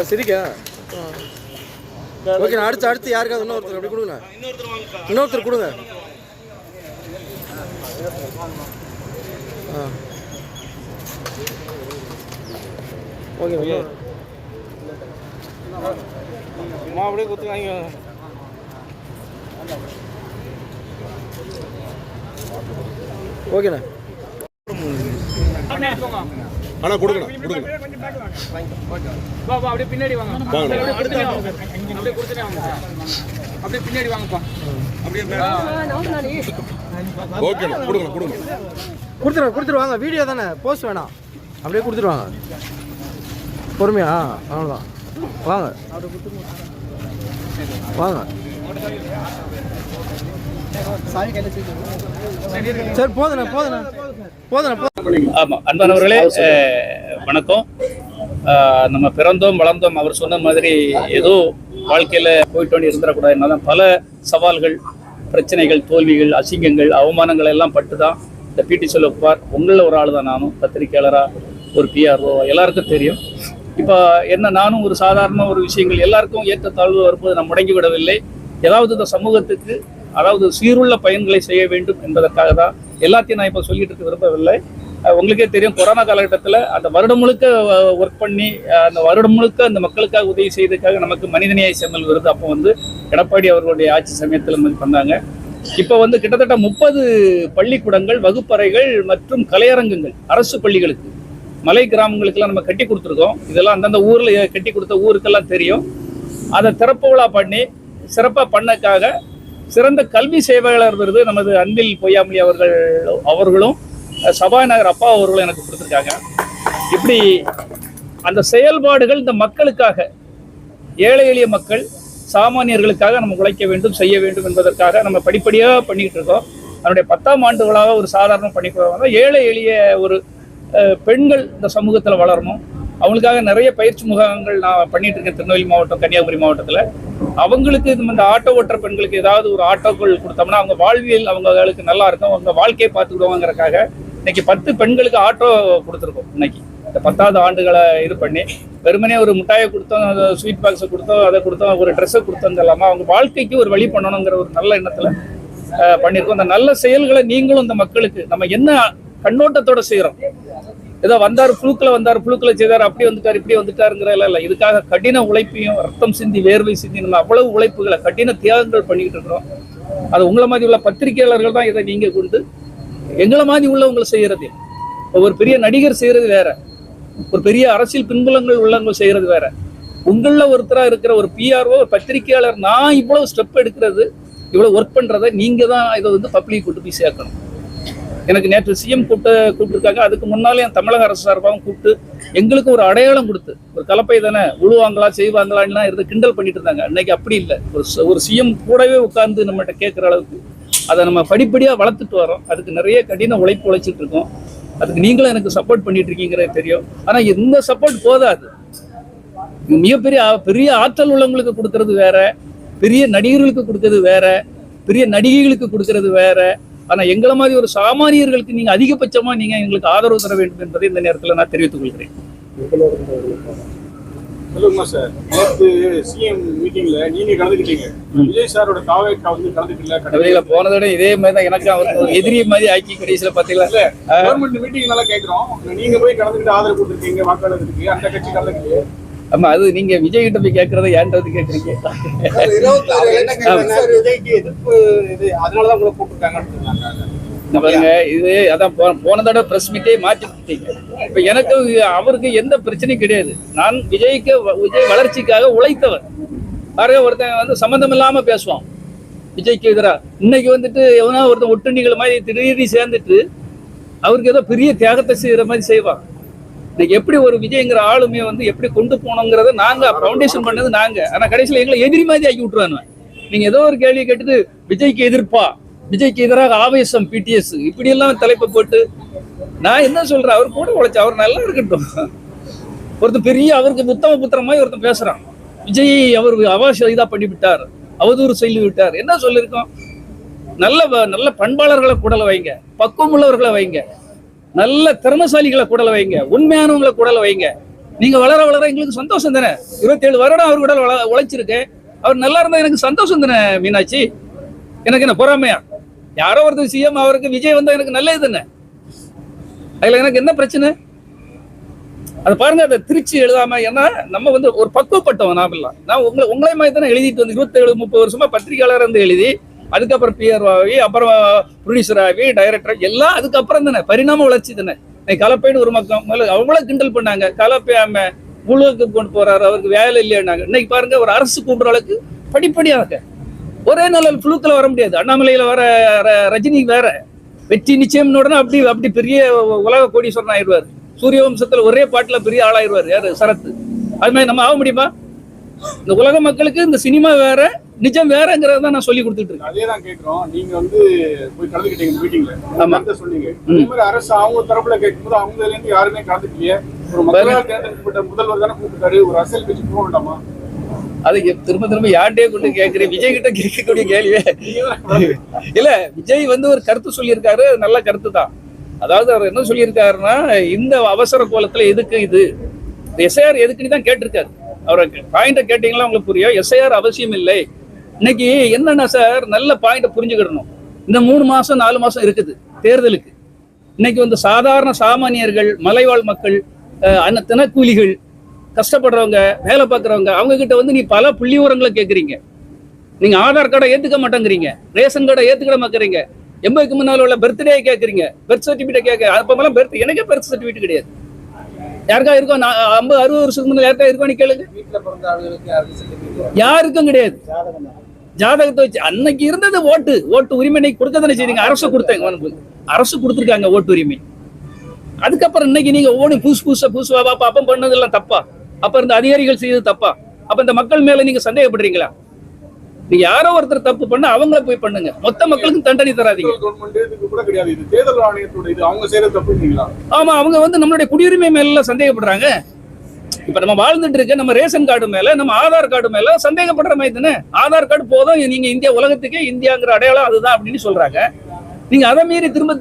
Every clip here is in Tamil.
சரிக்கா ஓகே. அடுத்து யாருக்காவது இன்னொருத்தர் அப்படி கொடுங்க, இன்னொருத்தர் கொடுங்க. ஓகே அப்படியே கொடுத்து வாங்க. ஓகேண்ணா ஆனா கொடுக்கணும் அப்படியே பின்னாடி வாங்க, அப்படியே பின்னாடி வாங்கப்பா. ஓகேண்ணா கொடுத்துருவாங்க. வீடியோ தானே, போஸ்ட் வேணாம். அப்படியே கொடுத்துருவாங்க பொறுமையா. அவ்வளோதான், வாங்க வாங்க. சரி போதுண்ணா. ஆமாம், அன்பானவர்களே வணக்கம். நம்ம பிறந்தோம் வளர்ந்தோம் அவர் சொன்ன மாதிரி ஏதோ வாழ்க்கையில் போயிட்டு இருந்துடக்கூடாது. என்னதான் பல சவால்கள், பிரச்சனைகள், தோல்விகள், அசிங்கங்கள், அவமானங்கள் எல்லாம் பட்டு தான் இந்த பிடி செல்வகுமார் உங்களில் ஒரு ஆள் தான். நானும் பத்திரிகையாளராக, ஒரு பிஆர்ஓ, எல்லாருக்கும் தெரியும். இப்போ என்ன, நானும் ஒரு சாதாரண ஒரு விஷயங்கள் எல்லாருக்கும் ஏற்றத்தாழ்வு வரும்போது நான் முடங்கி விடவில்லை. ஏதாவது இந்த சமூகத்துக்கு அதாவது சீருள்ள பயன்களை செய்ய வேண்டும் என்பதற்காக தான் எல்லாத்தையும் நான் இப்போ சொல்லிட்டு இருக்க விரும்பவில்லை. உங்களுக்கே தெரியும், கொரோனா காலகட்டத்தில் அந்த வருடம் முழுக்க ஒர்க் பண்ணி அந்த வருடம் முழுக்க அந்த மக்களுக்காக உதவி செய்ததுக்காக நமக்கு மனிதநேய செம்மல் விருது அப்போ எடப்பாடி அவர்களுடைய ஆட்சி சமயத்தில் பண்ணாங்க. இப்போ கிட்டத்தட்ட 30 பள்ளிக்கூடங்கள், வகுப்பறைகள் மற்றும் கலையரங்கங்கள் அரசு பள்ளிகளுக்கு, மலை கிராமங்களுக்கெல்லாம் நம்ம கட்டி கொடுத்துருக்கோம். இதெல்லாம் அந்தந்த ஊரில் கட்டி கொடுத்த ஊருக்கெல்லாம் தெரியும். அதை திறப்பு விழா பண்ணி சிறப்பாக பண்ணக்காக சிறந்த கல்வி சேவையாளர் விருது நமது அன்பில் பொய்யாமொழி அவர்களும் சபாநாயகர் அப்பா அவர்களும் எனக்கு கொடுத்துருக்காங்க. இப்படி அந்த செயல்பாடுகள் இந்த மக்களுக்காக, ஏழை எளிய மக்கள், சாமானியர்களுக்காக நம்ம உழைக்க வேண்டும், செய்ய வேண்டும் என்பதற்காக நம்ம படிப்படியாக பண்ணிக்கிட்டு இருக்கோம். அதனுடைய 10ஆம் ஆண்டு விழாவாக ஒரு சாதாரண பண்ணிக்கிறோம். ஏழை எளிய ஒரு பெண்கள் இந்த சமூகத்தில் வளரணும், அவங்களுக்காக நிறைய பயிற்சி முகாம்கள் நான் பண்ணிட்டு இருக்கேன். திருநெல்வேலி மாவட்டம், கன்னியாகுமரி மாவட்டத்தில் அவங்களுக்கு இந்த ஆட்டோ ஓட்டுற பெண்களுக்கு ஏதாவது ஒரு ஆட்டோக்கள் கொடுத்தோம்னா அவங்க வாழ்வியல் அவங்களுக்கு நல்லா இருக்கும், அவங்க வாழ்க்கையை பார்த்துக்கிடுவாங்கிறக்காக இன்னைக்கு 10 பெண்களுக்கு ஆட்டோ கொடுத்துருக்கோம். இன்னைக்கு இந்த 10வது ஆண்டுகளை இது பண்ணி வெறுமனே ஒரு மிட்டாயை கொடுத்தோம், ஸ்வீட் பாக்ஸை கொடுத்தோம், அதை கொடுத்தோம், ஒரு ட்ரெஸ்ஸை கொடுத்தோம் இல்லாமல் அவங்க வாழ்க்கைக்கு ஒரு வழி பண்ணணுங்கிற ஒரு நல்ல எண்ணத்தில் பண்ணியிருக்கோம். அந்த நல்ல செயல்களை நீங்களும் இந்த மக்களுக்கு நம்ம என்ன கண்ணோட்டத்தோட செய்கிறோம், ஏதோ புழுக்களை செய்தார், அப்படி வந்துட்டார், இப்படி வந்துட்டாருங்கிற இல்லை. இதுக்காக கடின உழைப்பையும் ரத்தம் சிந்தி வேர்வை சிந்தி நம்ம அவ்வளவு உழைப்புகளை, கடின தியாகங்கள் பண்ணிக்கிட்டு இருக்கிறோம். அது உங்களை மாதிரி உள்ள பத்திரிகையாளர்கள் தான் இதை நீங்க கொண்டு எங்களை மாதிரி உள்ளவங்களை செய்யறது. ஒரு பெரிய நடிகர் செய்யறது வேற, ஒரு பெரிய அரசியல் பின்புலங்கள் உள்ளவங்க செய்யறது வேற. உங்களில் ஒருத்தராக இருக்கிற ஒரு பிஆர்ஓ, ஒரு பத்திரிகையாளர், நான் இவ்வளவு ஸ்டெப் எடுக்கிறது, இவ்வளவு ஒர்க் பண்றதை நீங்க தான் இதை பப்ளிக் கொண்டு போய் சேர்க்கணும். எனக்கு நேற்று சிஎம் கூப்பிட்டுருக்காங்க. அதுக்கு முன்னாலே என் தமிழக அரசு சார்பாகவும் கூப்பிட்டு எங்களுக்கு ஒரு அடையாளம் கொடுத்து, ஒரு கலப்பை தானே உழுவாங்களா செய்வாங்களான்னா இருந்து கிண்டல் பண்ணிட்டு இருந்தாங்க. அன்னைக்கு அப்படி இல்லை, ஒரு சிஎம் கூடவே உட்கார்ந்து நம்மகிட்ட கேட்குற அளவுக்கு அதை நம்ம படிப்படியாக வளர்த்துட்டு வரோம். அதுக்கு நிறைய கடின உழைச்சிட்டு இருக்கோம். அதுக்கு நீங்களும் எனக்கு சப்போர்ட் பண்ணிட்டு இருக்கீங்கிறது தெரியும். ஆனால் இந்த சப்போர்ட் போதாது. பெரிய ஆற்றல் உள்ளவங்களுக்கு கொடுக்கறது வேற, பெரிய நடிகர்களுக்கு கொடுக்கறது வேற, பெரிய நடிகைகளுக்கு கொடுக்கறது வேற. ஆனா எங்களை மாதிரி ஒரு சாமானியர்களுக்கு நீங்க அதிகபட்சமா நீங்க எங்களுக்கு ஆதரவு தர வேண்டும் என்பதை இந்த நேரத்தில் நான் தெரிவித்துக் கொள்கிறேன். சார், சிஎம் மீட்டிங்ல நீங்க கலந்துக்கிட்டீங்க, விஜய் சாரோட தாவேக்கா கலந்துக்கல. போனதோட இதே மாதிரி தான் எனக்கு அவர் எதிரி மாதிரி ஆக்கி கடைசியில பாத்தீங்களா கவர்மெண்ட் மீட்டிங் நல்லா கேட்கிறோம். நீங்க போய் கலந்துக்கிட்டு ஆதரவு கொடுத்துருக்கீங்க வாக்காளருக்கு, அந்த கட்சி கலந்துக்கிட்டு. ஆமா, அது நீங்க விஜய் கிட்ட போய் கேட்கறத ஏன்ட்ட வந்து கேட்கறீங்க. பாருங்க, இது அதான் போன தடவை பிரஸ் மீட்டே மாற்றி கொடுத்தீங்க. இப்ப எனக்கு அவருக்கு எந்த பிரச்சனையும் கிடையாது. நான் விஜய் வளர்ச்சிக்காக உழைத்தவர். பாருங்க, ஒருத்தன் சம்பந்தம் இல்லாம பேசுவான் விஜய்க்கு எதிராக. இன்னைக்கு எவனா ஒருத்தன் ஒட்டுண்ணிகள் மாதிரி திடீர்னு சேர்ந்துட்டு அவருக்கு ஏதோ பெரிய தியாகத்தை செய்யற மாதிரி செய்வான். இன்னைக்கு எப்படி ஒரு விஜய்ங்கிற ஆளுமையை எப்படி கொண்டு போனோங்கிறத நாங்க ஃபவுண்டேஷன் பண்ணது நாங்க. ஆனா கடைசியில் எங்களை எதிரி மாதிரி ஆக்கி விட்டுருவாங்க. நீங்க ஏதோ ஒரு கேள்வி கேட்டுட்டு விஜய்க்கு எதிர்ப்பா, விஜய்க்கு எதிராக ஆவேசம், பிடிஎஸ், இப்படி எல்லாம் தலைப்பை போட்டு நான் என்ன சொல்றேன், அவர் கூட உழைச்சா அவர் நல்லா இருக்கட்டும். ஒருத்தர் பெரிய அவருக்கு உத்தம புத்திரமாய் ஒருத்தன் பேசுறான். விஜயை அவர் இதா பண்ணிவிட்டார், அவதூறு சொல்லி விட்டார். என்ன சொல்லியிருக்கோம்? நல்ல பண்பாளர்களை கூடல வைங்க, பக்குவம் உள்ளவர்களை வைங்க, நல்ல திறமசாலிகளை கூடல வைங்க, உண்மையானவங்களை கூடல வைங்க. நீங்க வளர வளர எங்களுக்கு சந்தோஷம் தானே. 27 வருடம் அவர் கூட உழைச்சிருக்கேன். அவர் நல்லா இருந்தா எனக்கு சந்தோஷம் தானே மீனாட்சி. எனக்கு என்ன பொறாமையா? யாரோ ஒருத்தர் சிஎம், அவருக்கு விஜய் வந்தா எனக்கு நல்லது தானே. அதுல எனக்கு என்ன பிரச்சனை? அதை பாருங்க, அதை திருச்சி எழுதாம. ஏன்னா நம்ம வந்து ஒரு பக்குவப்பட்டவன் நாமெல்லாம். நான் உங்களை மாதிரி தானே எழுதிட்டு வந்து 27-30 வருஷமா பத்திரிகையாளர் இருந்து எழுதி, அதுக்கப்புறம் பிஆர் ஆகி, அப்புறம் ப்ரொடியூசர் ஆகி, டைரக்டர் எல்லாம் அதுக்கப்புறம் தானே. பரிணாம வளர்ச்சி தானே. கலப்பைன்னு ஒரு மக்கள் அவங்கள கிண்டல் பண்ணாங்க. கலப்பையாம முழுக்கு கொண்டு போறாரு, அவருக்கு வேலை இல்லைன்னாங்க. இன்னைக்கு பாருங்க, ஒரு அரசு கூப்பிடுற அளவுக்கு படிப்படியாக ஒரே நாள் ஃப்ளூக்கில் வர முடியாது. அண்ணாமலையில வர ரஜினி வேற, வெற்றி நிச்சயம் உடனே அப்படி பெரிய உலக கோடீஸ்வரன் ஆயிடுவார். சூரிய வம்சத்துல ஒரே பாட்டுல பெரிய ஆளாயிருவார். யாரு? சரத். அது மாதிரி நம்ம ஆக முடியுமா? இந்த உலக மக்களுக்கு இந்த சினிமா வேற, நிஜம் வேறங்கிறத நான் சொல்லி கொடுத்துட்டு இருக்கேன். அதே தான் கேட்கிறோம். நீங்க வந்து போய் கலந்துக்கிட்டீங்க மீட்டிங்ல, சொன்னீங்க. அதே மாதிரி அரசு அவங்க தரப்புல கேட்கும்போது அவங்க இருந்து யாருமே கலந்துக்கலையே. ஒரு மக்களால் தேர்ந்தெடுக்கப்பட்ட முதல்வர் தானே கூப்பிட்டாரு, ஒரு அரசியல் கட்சி போக வேண்டாமா? அது திரும்ப யார்கிட்டயே கொண்டு கேட்கிறேன்? விஜய் கிட்ட கேட்கக்கூடிய கேள்வியே இல்ல. விஜய் வந்து ஒரு கருத்து சொல்லியிருக்காரு, நல்ல கருத்து தான். அதாவது அவர் என்ன சொல்லியிருக்காருன்னா, இந்த அவசர கோலத்துல எதுக்கு இது எஸ்ஐஆர் எதுக்குன்னு தான் கேட்டிருக்காரு. அவரை பாயிண்ட கேட்டீங்களா உங்களுக்கு புரியும். எஸ்ஐஆர் அவசியம் இல்லை. இன்னைக்கு என்னன்னா சார், நல்ல பாயிண்ட புரிஞ்சுக்கிடணும். இந்த 3 மாசம் 4 மாசம் இருக்குது தேர்தலுக்கு. இன்னைக்கு வந்து சாதாரண சாமானியர்கள், மலைவாழ் மக்கள், தினக்கூலிகள், கஷ்டப்படுறவங்க, வேலை பார்க்குறவங்க, அவங்க கிட்ட வந்து நீ பல புள்ளி விவரங்களை கேட்குறீங்க. நீங்க ஆதார் கார்டை ஏத்துக்க மாட்டேங்கிறீங்க, ரேஷன் கார்டை ஏத்துக்கிட மாட்டேங்கிறீங்க, 80க்கு முன்னால உள்ள பர்த்டே கேட்குறீங்க, பர்த் சர்டிஃபிகேட் கேட்க. அப்பெல்லாம் எனக்கே பர்த் சர்டிஃபிகேட் கிடையாது. யாருக்கா இருக்கும்? 50-60 வருஷத்துக்கு முன்னாடி யாருக்கா இருக்கும்? நீ கேளுங்க. யாருக்கும் கிடையாது. ஜாதகத்தை வச்சு அன்னைக்கு இருந்தது ஓட்டு உரிமை கொடுக்க தானே செய்றீங்க. அரசு கொடுத்தாங்க, அரசு கொடுத்துருக்காங்க ஓட்டு உரிமை. அதுக்கப்புறம் இன்னைக்கு நீங்க புதுசா அப்பம் பண்ணதெல்லாம் தப்பா? அப்ப இருந்த அதிகாரிகள் செய்தது தப்பா? அப்ப இந்த மக்கள் மேல நீங்க சந்தேகப்படுறீங்களா? நீங்க யாரோ ஒருத்தர் தப்பு பண்ண அவங்கள போய் பண்ணுங்க. மொத்த மக்களுக்கும் தண்டனை தராதீங்க. ஆமா, அவங்க வந்து நம்மளுடைய குடியுரிமை மேல சந்தேகப்படுறாங்க. இப்ப நம்ம வாழ்ந்துட்டு இருக்க நம்ம ரேஷன் கார்டு மேல, நம்ம ஆதார் கார்டு மேல சந்தேகப்படுற மாதிரி தானே. ஆதார் கார்டு போதும், நீங்க இந்தியா உலகத்துக்கே இந்தியாங்கிற அடையாளம் அதுதான் அப்படின்னு சொல்றாங்க. நீங்க அதை மீறி திரும்ப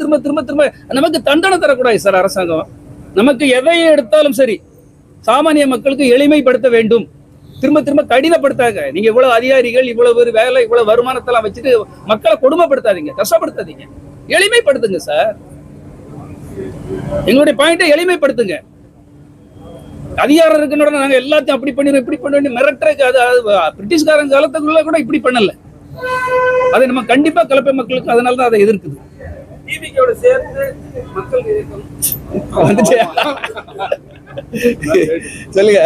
நமக்கு தண்டனை தரக்கூடாது சார் அரசாங்கம். நமக்கு எதை எடுத்தாலும் சரி, சாமானிய மக்களுக்கு எளிமைப்படுத்த வேண்டும். திரும்ப கடினப்படுத்தாங்க. நீங்க இவ்வளவு அதிகாரிகள், இவ்வளவு வேலை, இவ்வளவு வருமானத்தெல்லாம் வச்சுட்டு மக்களை கொடுமைப்படுத்தாதீங்க, கஷ்டப்படுத்தாதீங்க, எளிமைப்படுத்துங்க சார். எங்களுடைய பாயிண்டை எளிமைப்படுத்துங்க. அதிகாரம் இருக்குன்னு நாங்க எல்லாத்தையும் அப்படி பண்ணிடுறோம், இப்படி பண்ணி மிரட்டுறதுக்கு. அது பிரிட்டிஷ்காரன் காலத்துக்குள்ள கூட இப்படி பண்ணல. அதை நம்ம கண்டிப்பா கலப்பை மக்களுக்கு அதனாலதான் அதை எதிர்க்குது. டிவிக்கோட சேர்த்து மக்கள் சொல்லுங்க.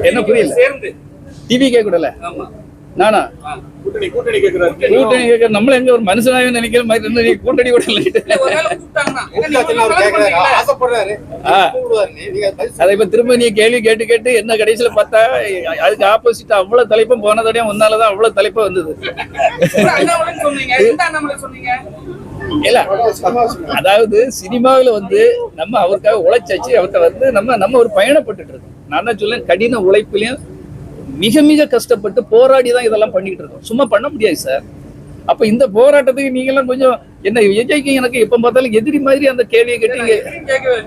என்ன புரியல? சேர்ந்து டிவி கேட்கல. நானா கூட்டணி கேட்க நம்மள எங்க ஒரு மனுஷனாவே நினைக்கிற மாதிரி கூட்டணி கூட அதை இப்ப திரும்ப நீ கேள்வி கேட்டு என்ன கடைசியில பார்த்தா அதுக்கு ஆப்போசிட் அவ்வளவு தலைப்பும் போனதோடய ஒன்னாலதான் அவ்வளவு தலைப்பா வந்தது. இல்ல, அதாவது சினிமாவில வந்து நம்ம அவருக்காக உழைச்சாச்சு. அவர்கிட்ட வந்து நம்ம ஒரு பயணப்பட்டு இருக்கோம். நான் தான் சொல்லேன், கடின உழைப்புலயும் மிக கஷ்டப்பட்டு போராடி தான் இதெல்லாம் பண்ணிக்கிட்டு இருக்கோம். சும்மா பண்ண முடியாது சார். அப்ப இந்த போராட்டத்துக்கு நீங்க எல்லாம் கொஞ்சம் என்ன விஜய்க்கு எனக்கு எப்ப பார்த்தாலும் எதிரி மாதிரி அந்த கேள்வியை கேட்டீங்க.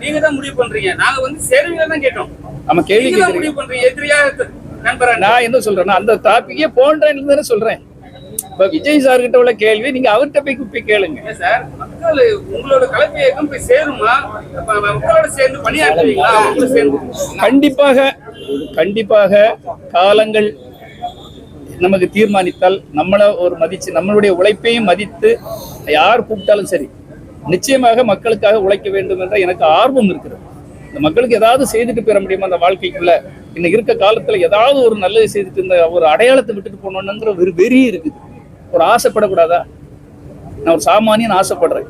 நீங்க தான் முடிவு பண்றீங்க. நாங்க வந்து சேவையில தான் கேட்டோம். நம்ம கேள்வி முடிவு பண்றீங்க. எதிரியா நண்பரா? நான் என்ன சொல்றேன்னா அந்த டாபிக்கே போன்றேன்னு தானே சொல்றேன். இப்ப விஜய் சார் கிட்ட உள்ள கேள்வி நீங்க அவர்கிட்ட போய் கேளுங்க சார். மக்கள் உங்களோட கலப்பு இயக்கம் போய் சேருமா? மக்களோட சேர்ந்து பணியாற்றுவீங்களா? கண்டிப்பாக காலங்கள் நமக்கு தீர்மானித்தால் நம்மள ஒரு மதிச்சு நம்மளுடைய உழைப்பையும் மதித்து யார் கூப்பிட்டாலும் சரி, நிச்சயமாக மக்களுக்காக உழைக்க வேண்டும் என்ற எனக்கு ஆர்வம் இருக்கிறது. இந்த மக்களுக்கு ஏதாவது செய்துட்டு பெற முடியுமா அந்த வாழ்க்கைக்குள்ள? இன்னைக்கு இருக்க காலத்துல ஏதாவது ஒரு நல்லது செய்துட்டு இந்த ஒரு அடையாளத்தை விட்டுட்டு போனோம்ங்கிற ஒரு வெறி இருக்குது. ஒரு ஆசைப்படக்கூடாதா? நான் ஒரு சாமானியன் ஆசைப்படுறேன்,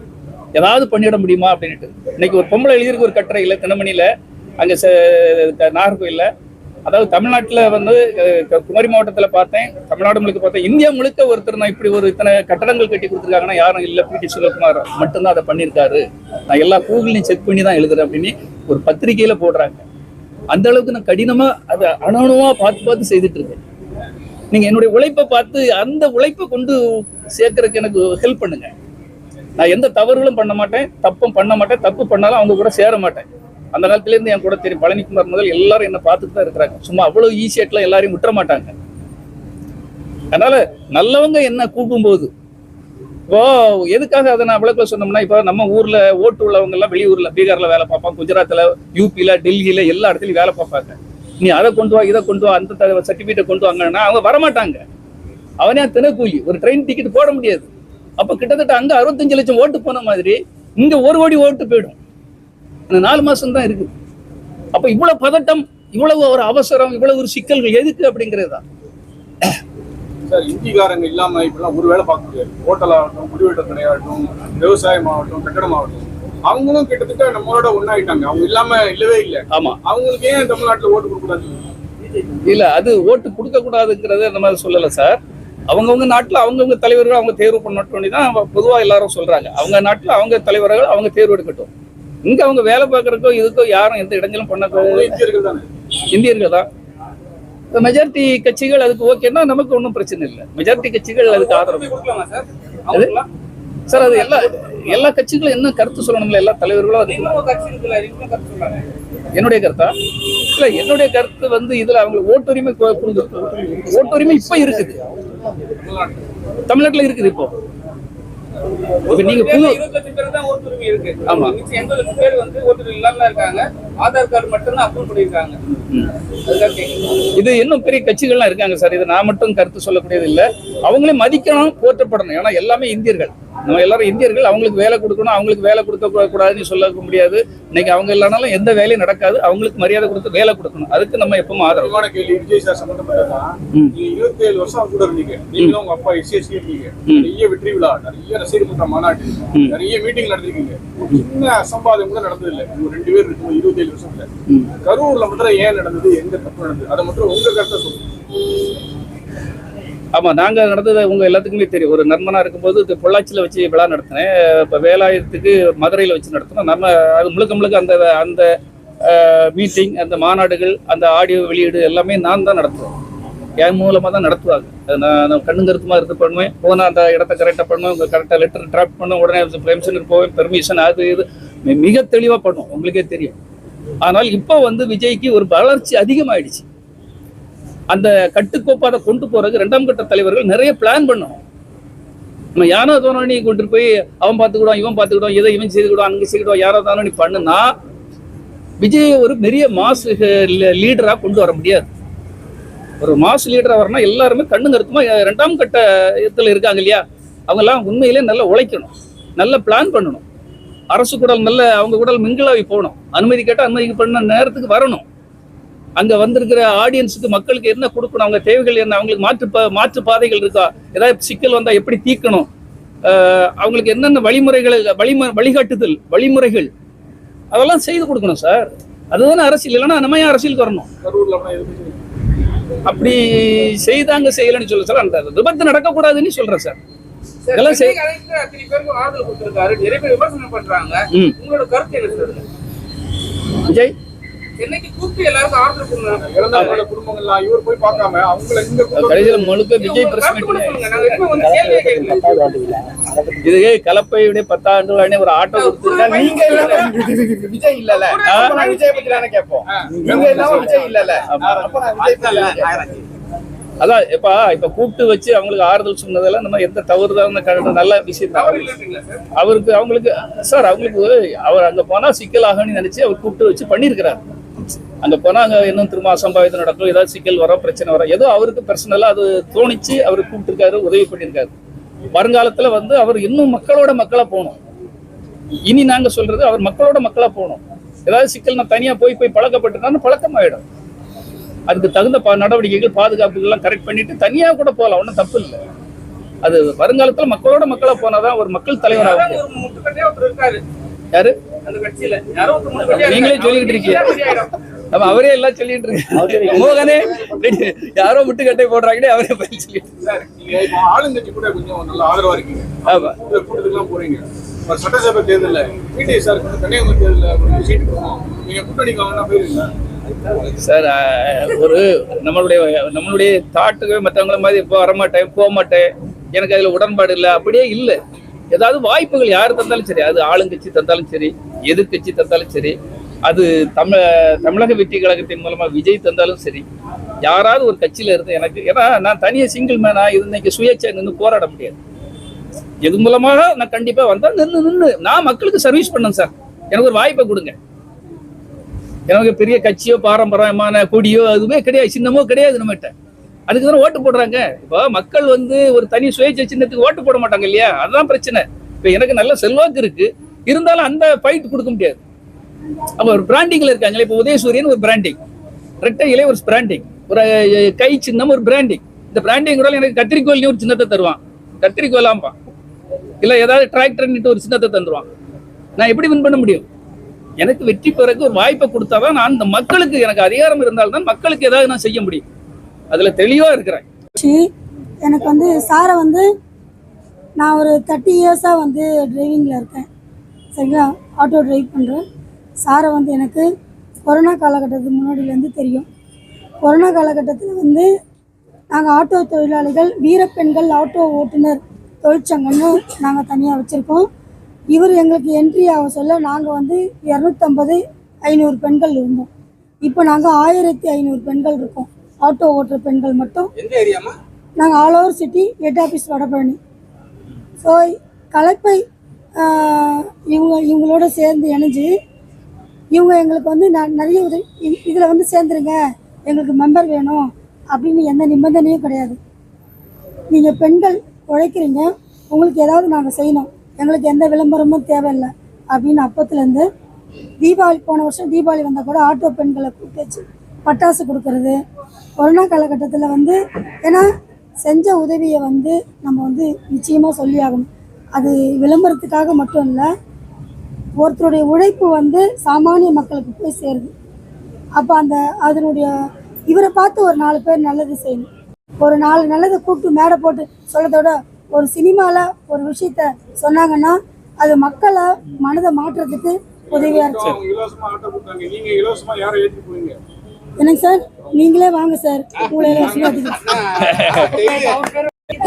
ஏதாவது பண்ணிட முடியுமா அப்படின்ட்டு. இன்னைக்கு ஒரு பொம்பளை எழுதியிருக்கு ஒரு கட்டுரையில, தினமணியில, அங்க நாகர்கோயில்ல அதாவது தமிழ்நாட்டுல வந்து குமரி மாவட்டத்துல பார்த்தேன், தமிழ்நாடு முழுக்க பார்த்தேன், இந்தியா முழுக்க ஒருத்தர் நான் இப்படி ஒரு இத்தனை கட்டடங்கள் கட்டி கொடுத்துருக்காங்கன்னா யாரும் இல்லை, பிடி சுரத்குமார் மட்டும்தான் அதை பண்ணியிருக்காரு, நான் எல்லா கூகுளையும் செக் பண்ணி தான் எழுதுறேன் அப்படின்னு ஒரு பத்திரிகையில போடுறாங்க. அந்த அளவுக்கு நான் கடினமா அதை அணுவா பார்த்து செய்துட்டு இருக்கேன். நீங்க என்னுடைய உழைப்பை பார்த்து அந்த உழைப்பை கொண்டு சேர்க்கறதுக்கு எனக்கு ஹெல்ப் பண்ணுங்க. நான் எந்த தவறுகளும் பண்ண மாட்டேன், தப்பும் பண்ண மாட்டேன், தப்பு பண்ணாலும் அவங்க கூட சேர மாட்டேன். அந்த காலத்துல இருந்து என் கூட தெரியும், பழனிக்குமார் முதல் எல்லாரும் என்ன பார்த்துட்டு தான் இருக்கிறாங்க. சும்மா அவ்வளவு ஈஸியாட்லாம் எல்லாரையும் விட்டுற மாட்டாங்க. அதனால நல்லவங்க என்ன கூப்பிடும்போது இப்போ எதுக்காக அதை நான் விளக்க சொன்னோம்னா, இப்போ நம்ம ஊர்ல ஓட்டு உள்ளவங்க எல்லாம் வெளியூர்ல பீகார்ல வேலை பார்ப்பாங்க, குஜராத்ல, யூபியில, டெல்லியில எல்லா இடத்துலயும் வேலை பார்ப்பாங்க. நீ அதை கொண்டு வா, இதை கொண்டு வா, அந்த சர்டிபிகேட்டை கொண்டு வாங்கன்னா அவங்க வரமாட்டாங்க. அவனே தினக்கூலி, ஒரு ட்ரெயின் டிக்கெட் போட முடியாது. அப்ப கிட்டத்தட்ட அங்க 65 லட்சம் ஓட்டு போன மாதிரி இங்க 1 கோடி ஓட்டு போயிடும். 4 மாசம் தான் இருக்கு. அப்ப இவ்வளவு பதட்டம், இவ்வளவு ஒரு அவசரம், இவ்வளவு ஒரு சிக்கல்கள் எதுக்கு அப்படிங்கிறதா? சார், இந்திக்காரங்க இல்லாம இப்பெல்லாம் ஒரு வேலை பார்க்க முடியாது. ஹோட்டல் ஆகட்டும், முடிவெட்ட கடையாகட்டும், விவசாயம் ஆகட்டும், கட்டடம் ஆகட்டும், அவங்களும் கிட்டத்தட்ட நம்மளோட ஒன்னாயிட்டாங்க. அவங்க இல்லாம இல்லவே இல்லை. ஆமா, அவங்களுக்கு ஏன் தமிழ்நாட்டுல ஓட்டு கொடுக்க கூடாது? இல்ல, அது ஓட்டு கொடுக்க கூடாதுங்கிறத நம்ம சொல்லல சார். அவங்கவுங்க நாட்டுல அவங்கவுங்க தலைவர்கள் அவங்க தேர்வு பண்ணதான் பொதுவா எல்லாரும் சொல்றாங்க. அவங்க நாட்டுல அவங்க தலைவர்கள் அவங்க தேர்வு எடுக்கட்டும். இங்க அவங்க வேலை பார்க்கறக்கோ இதுக்கோ யாரும் எந்த இடைஞ்சலும் பண்ண இந்தியர்கள் தானே, இந்தியர்கள் தான். மெஜாரிட்டி கட்சிகள் அதுக்கு ஓகேன்னா நமக்கு ஒன்றும் பிரச்சனை இல்லை. மெஜாரிட்டி கட்சிகள் அதுக்கு ஆதரவு சார். அது எல்லா கட்சிகளும் என்ன கருத்து சொல்லணும்ல, எல்லா தலைவர்களும் அது என்னுடைய கருத்தா இல்ல. என்னுடைய கருத்து வந்து இதுல அவங்களுக்கு ஓட்டுரிமை ஓட்டுரிமை இப்ப இருக்குது, தமிழ்நாட்டுல இருக்குது. இப்போ நீங்க இது இன்னும் பெரிய கட்சிகள்லாம் இருக்காங்க சார். இது நான் மட்டும் கருத்து சொல்லக்கூடியது இல்ல. அவங்களே மதிக்கணும், போற்றப்படணும். ஏன்னா எல்லாமே இந்தியர்கள், நம்ம எல்லாரும் இந்தியர்கள். அவங்களுக்கு வேலை கொடுக்கணும், அவங்களுக்கு வேலை கொடுக்க கூடாதுன்னு சொல்ல முடியாது. இன்னைக்கு அவங்க இல்லைனாலும் எந்த வேலையும் நடக்காது. அவங்களுக்கு மரியாதை கொடுத்து வேலை கொடுக்கணும். அதுக்கு நம்ம எப்பவும் ஆதரவான கேள்வி. விஜய் சார் சம்பந்தப்பட்டதா 27 வருஷம் கூட இருந்தீங்க. நீங்களும் உங்க அப்பா எஸ்எஸ்சி இருக்கீங்க. நிறைய வெற்றி விழா, நிறைய ரசிகர் கூட்ட மாநாடு, நிறைய மீட்டிங் நடந்திருக்கீங்க. சின்ன அசம்பாதம் கூட நடந்தது இல்லை. 2 பேர் இருக்கும் 27 வருஷத்துல. கரூர்ல மட்டும் ஏன் நடந்தது, எங்க தப்பு நடந்தது, அதை மட்டும் உங்க கருத்தை சொல்லுங்க. ஆமா, நாங்க நடந்தது உங்க எல்லாத்துக்குமே தெரியும். ஒரு நண்பனா இருக்கும்போது பொள்ளாச்சியில வச்சு விழா நடத்தினேன். இப்ப வேலாயுதத்துக்கு மதுரையில வச்சு நடத்தினோம். நம்ம அது முழுக்க அந்த மீட்டிங், அந்த மாநாடுகள், அந்த ஆடியோ வெளியீடு எல்லாமே நான் தான் நடத்துவேன். என் மூலமா தான் நடத்துவாங்க. நான் கண்ணு கருத்துமா இருந்து பண்ணுவேன். போனா அந்த இடத்த கரெக்டா பண்ணுவேன், கரெக்டா லெட்டர் டிராப் பண்ணுவேன், உடனே பெர்மிஷனுக்கு போவேன், பெர்மிஷன் அது இது மிக தெளிவா பண்ணுவோம். உங்களுக்கே தெரியும். ஆனால் இப்போ வந்து விஜய்க்கு ஒரு வளர்ச்சி அதிகமாயிடுச்சு. அந்த கட்டுக்கோப்பை அதை கொண்டு போறதுக்கு 2ஆம் கட்ட தலைவர்கள் நிறைய பிளான் பண்ணணும். நம்ம யாரோ தானோ நீ கொண்டு போய் அவன் பார்த்துக்கிடுவான், இவன் பார்த்துக்கிடுவான், இதை இவன் செய்துக்கிடுவான், அங்கே செய்துக்கிடுவான், யாரோ தானோ நீ பண்ணுனா விஜய் ஒரு பெரிய மாஸ் லீடரா கொண்டு வர முடியாது. ஒரு மாஸ் லீடரா வரணும் எல்லாருமே கண்ணு கருத்துமா 2ஆம் கட்ட இடத்துல இருக்காங்க இல்லையா, அவங்க எல்லாம் உண்மையிலே நல்லா உழைக்கணும், நல்ல பிளான் பண்ணணும். அரசு கூடல் நல்ல அவங்க கூடல் மிங்கிளாவி போகணும். அனுமதி கேட்டால் அனுமதி பண்ண நேரத்துக்கு வரணும். அங்க வந்திருக்கிற ஆடியன்ஸுக்கு, மக்களுக்கு என்ன கொடுக்கணும், அவங்க தேவைகள் என்ன, அவங்களுக்கு மாற்று பாதைகள் இருக்கா, ஏதாவது சிக்கல் வந்தா எப்படி தீர்க்கணும், அவங்களுக்கு என்னென்ன வழிகாட்டுதல் வழிமுறைகள் அதெல்லாம் செய்து கொடுக்கணும் சார். அதுதானே அரசியல். இல்லைன்னா நம்ம ஏன் அரசியலுக்கு வரணும்? அப்படி செய்தாங்க செய்யலன்னு சொல்ல சார். அந்த விபத்து நடக்கக்கூடாதுன்னு சொல்றேன் சார். இதெல்லாம் ஆதரவு கொடுத்திருக்காரு, நிறைய பேர் விமர்சனம் பண்றாங்க. உங்களோட கருத்து என்ன சார்? விஜய் என்னைக்கு கூப்பிட்டு எல்லாருக்கும் ஆதரவு கொடுங்க. இறந்தவங்களோட குடும்பங்கள்லாம் இவர் போய் பார்க்காம அவங்கள இங்க கடைசியில முழுக்க விஜய் பிரஸ் இதுவே கலப்பையுடைய 10 ஆண்டுகள் ஒரு ஆட்டோ கொடுத்துருக்காங்க. நீங்க விஜய் இல்லல, விஜய் பத்தி தானே கேட்போம். நீங்க எல்லாம் விஜய் இல்லல, அதான் இப்ப கூப்பிட்டு வச்சு அவங்களுக்கு ஆறுதல் சொன்னதெல்லாம் நம்ம எந்த தவறுதான் நல்ல விஷயம் தான். அவங்களுக்கு சார், அவங்களுக்கு அவர் அங்க போனா சிக்கல் ஆகணும்னு நினைச்சு அவர் கூப்பிட்டு வச்சு பண்ணிருக்கிறார். அங்க போனா அங்க இன்னும் திரும்ப அசம்பாவிதம் நடக்கும், ஏதாவது சிக்கல் வரும், பிரச்சனை வரும், ஏதோ அவருக்கு பர்சனலா அது தோணிச்சு அவர் கூப்பிட்டுருக்காரு, உதவி பண்ணியிருக்காரு. வருங்காலத்துல வந்து அவர் இன்னும் மக்களோட மக்களா போகணும். இனி நாங்க சொல்றது அவர் மக்களோட மக்களா போகணும். ஏதாவது சிக்கல் நான் தனியா போய் பழக்கப்பட்டுனா பழக்கமாயிடும். அதுக்கு தகுந்த நடவடிக்கைகள், பாதுகாப்புகள்லாம் கரெக்ட் பண்ணிட்டு தனியா கூட போகலாம், ஒன்றும் தப்பு இல்லை. அது வருங்காலத்துல மக்களோட மக்களா போனாதான் ஒரு மக்கள் தலைவராக. யாரு நீங்களே சொல்லிக்கிட்டு இருக்கீங்க. அப்ப அவரே எல்லாம் சொல்லிட்டு இருக்கு. மோகனே யாரோ முட்டுக்கட்டை போடுறாங்கன்னே அவரே பதில் சொல்லிட்டு. சார் நீங்க இப்போ ஆளுங்கட்சி கூட கொஞ்சம் நல்ல ஆதரவா இருக்கீங்க. ஆமா. இந்த கூட்டத்துக்குலாம் போறீங்க. இப்போ சட்டசபை தேர்தலில் பிடி சார் கன்னியாகுமரி தேர்தலில் சீட்டு போகணும். நீங்க கூட்டணிக்கு வாங்கினா போயிருங்க சார். ஒரு நம்மளுடைய தாட்டுக்கு மற்றவங்கள மாதிரி இப்போ வரமாட்டேன் போக மாட்டேன், எனக்கு அதுல உடன்பாடு இல்லை, அப்படியே இல்லை. ஏதாவது வாய்ப்புகள் யார் தந்தாலும் சரி, அது ஆளுங்கட்சி தந்தாலும் சரி, எதிர்கட்சி தந்தாலும் சரி, அது தமிழக வெற்றி கழகத்தின் மூலமா விஜய் தந்தாலும் சரி, யாராவது ஒரு கட்சியில இருந்து எனக்கு, ஏன்னா நான் தனியா சிங்கிள் மேனா இன்னைக்கு சுயேட்சை நின்று போராட முடியாது. எது மூலமாக நான் கண்டிப்பா வந்தா நின்று நான் மக்களுக்கு சர்வீஸ் பண்ணேன் சார். எனக்கு ஒரு வாய்ப்பை கொடுங்க. எனக்கு பெரிய கட்சியோ பாரம்பரியமான கொடியோ அதுவுமே கிடையாது, சின்னமோ கிடையாது நம்மகிட்ட. அதுக்கு தானே ஓட்டு போடுறாங்க. இப்போ மக்கள் ஒரு தனி சுயேட்சை சின்னத்துக்கு ஓட்டு போட மாட்டாங்க இல்லையா? அதுதான் பிரச்சனை. இப்போ எனக்கு நல்ல செல்வாக்கு இருக்கு, இருந்தாலும் அந்த ஃபைட் கொடுக்க முடியாது. அப்போ ஒரு பிராண்டிங்ல இருக்காங்களே, இப்போ உதயசூரியன் ஒரு பிராண்டிங், ரெட்டை இலை ஒரு பிராண்டிங், ஒரு கை சின்னம் ஒரு பிராண்டிங். இந்த பிராண்டிங் கூட எனக்கு கத்திரிக்கோல் ஒரு சின்னத்தை தருவான், கத்திரிக்கோலாம்பா, இல்ல ஏதாவது டிராக்டர் ஒரு சின்னத்தை தந்துருவான். நான் எப்படி வின் பண்ண முடியும்? எனக்கு வெற்றி பெறக்கு ஒரு வாய்ப்பை கொடுத்தாதான் நான் அந்த மக்களுக்கு, எனக்கு அதிகாரம் இருந்தால்தான் மக்களுக்கு ஏதாவது நான் செய்ய முடியும். அதுல தெளிவா இருக்கிறேன். எனக்கு சாரை நான் ஒரு 30 இயர்ஸாக டிரைவிங்கில் இருக்கேன். சரிங்களா, ஆட்டோ டிரைவ் பண்ணுறேன். சாரை எனக்கு கொரோனா காலகட்டத்துக்கு முன்னாடியிலேருந்து தெரியும். கொரோனா காலகட்டத்தில் நாங்கள் ஆட்டோ தொழிலாளிகள் வீரப்பெண்கள் ஆட்டோ ஓட்டுநர் தொழிற்சங்கம்னு நாங்கள் தனியாக வச்சுருக்கோம். இவர் எங்களுக்கு என்ட்ரி ஆக சொல்ல நாங்கள் 250 500 பெண்கள் இருந்தோம். இப்போ நாங்கள் 1500 பெண்கள் இருக்கோம். ஆட்டோ ஓட்டுற பெண்கள் மட்டும். நாங்கள் all over city, head office Vadapalani. So கலப்பை இவங்களோட சேர்ந்து இணைஞ்சு இவங்க எங்களுக்கு நிறைய உதவி, இதில் சேர்ந்துருங்க, எங்களுக்கு மெம்பர் வேணும் அப்படின்னு எந்த நிபந்தனையும் கிடையாது. நீங்கள் பெண்கள் உழைக்கிறீங்க, உங்களுக்கு ஏதாவது நாங்கள் செய்யணும், எங்களுக்கு எந்த விளம்பரமும் தேவையில்லை அப்படின்னு அப்பத்துலேருந்து தீபாவளி, போன வருஷம் தீபாவளி வந்தால் கூட ஆட்டோ பெண்களை கூப்பிட்டு வச்சு பட்டாசு கொடுக்கறது. கொரோனா காலகட்டத்தில் ஏன்னா செஞ்ச உதவியை நம்ம நிச்சயமாக சொல்லி ஆகணும். அது விளம்பரத்துக்காக மட்டும் இல்லை, ஒருத்தருடைய உழைப்பு சாமானிய மக்களுக்கு போய் சேருது. அப்போ அதனுடைய இவரை பார்த்து ஒரு 4 பேர் நல்லது செய்யணும். ஒரு 4 நல்லதை கூப்பிட்டு மேடை போட்டு சொல்றதோட ஒரு சினிமாவில் ஒரு விஷயத்த சொன்னாங்கன்னா அது மக்களை மனதை மாற்றுறதுக்கு உதவியா இருக்கு. என்னங்க சார், நீங்களே வாங்க சார், உங்களை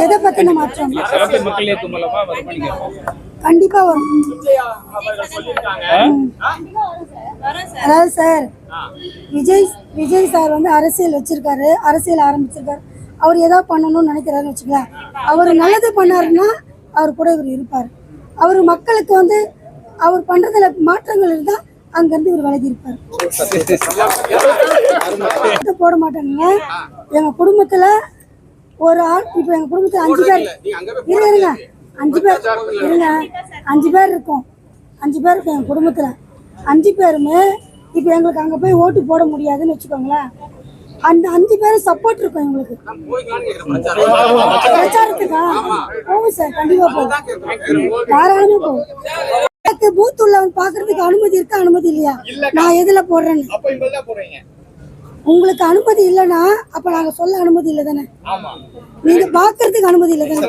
எதை பத்தின மாற்றம் கண்டிப்பா வரும். அதாவது சார், விஜய் சார் அரசியல் வச்சிருக்காரு, அரசியல் ஆரம்பிச்சிருக்காரு. அவர் ஏதாவது பண்ணணும்னு நினைக்கிறாருன்னு வச்சுக்கலாம், அவர் நல்லது பண்ணாருன்னா அவர் கூட இவர் இருப்பார். அவர் மக்களுக்கு அவர் பண்றதுல மாற்றங்கள் இருந்தா அங்கிருந்து இவர் விலகி இருப்பார். போட மாட்டாங்க. எங்க குடும்பத்துல ஒரு ஆள், இப்ப எங்க குடும்பத்துல 5 பேர் இருங்க, 5 பேர் இருங்க, 5 பேர் இருக்கோம். 5 பேர் இருக்கும் எங்க குடும்பத்துல. 5 பேருமே இப்ப எங்களுக்கு அங்க போய் ஓட்டு போட முடியாதுன்னு வச்சுக்கோங்களேன். அந்த 5 பேரும் சப்போர்ட் இருக்கும் எங்களுக்கு. பிரச்சாரத்துக்கா போகும் சார், கண்டிப்பா போகும், தாராளமா போகும். எனக்கு பூத் உள்ளவன் பாக்குறதுக்கு அனுமதி இருக்கா, அனுமதி இல்லையா, நான் எதுல போடுறேன்னு உங்களுக்கு அனுமதி இல்லைன்னா அப்ப நாங்க சொல்ல அனுமதி இல்லை தானே, நீங்க பாக்குறதுக்கு அனுமதி இல்லை தானே.